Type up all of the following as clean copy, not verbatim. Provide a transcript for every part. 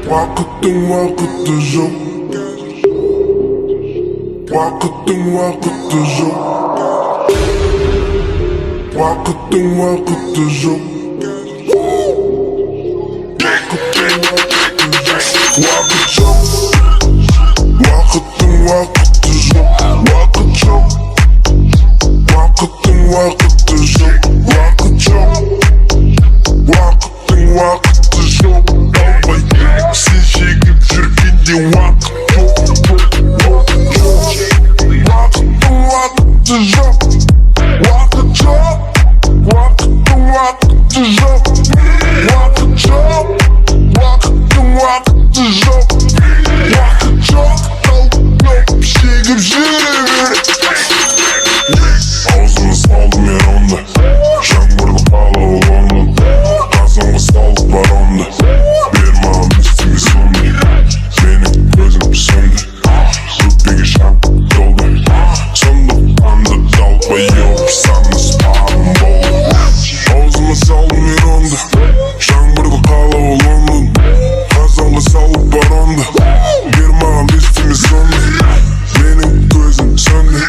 Vakıttın vakıttı yok. Vakıttın vakıttı yok. Vakıttın vakıttı yok. Vakit çok. Vakıttın vakıttı yok. Vakit çok. Vakıttın vakıttı yok. Vakit çok. Vakıttın vakıttı yok. Sen çekip жүргенде уақыт жоқ. Уақыттың уақыты жоқ. Уақыт жоқ. Уақыттың уақыты жоқ. Уақыт жоқ. Уақыттың уақыты жоқ. Уақыт жоқ. Талып шегіп жүре бер. Аузыма салдым мен онды, жаңбырлы қала ол онды. Қазанға салып бар онды. Бер маған естіме сонды. Менің көзім сөнді, өкпеге шақ толды. Сондықтан да далбай еуіп саны спағым болды. Аузыма салдым мен онды, жаңбырлы қала ол онды. Қазанға салып бар онды. Бер маған естіме сонды. Менің көзім сөнді,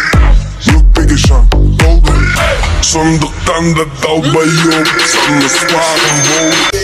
өкпеге шақ толды. Сондықтан да далбай еуіп саны спағым болды.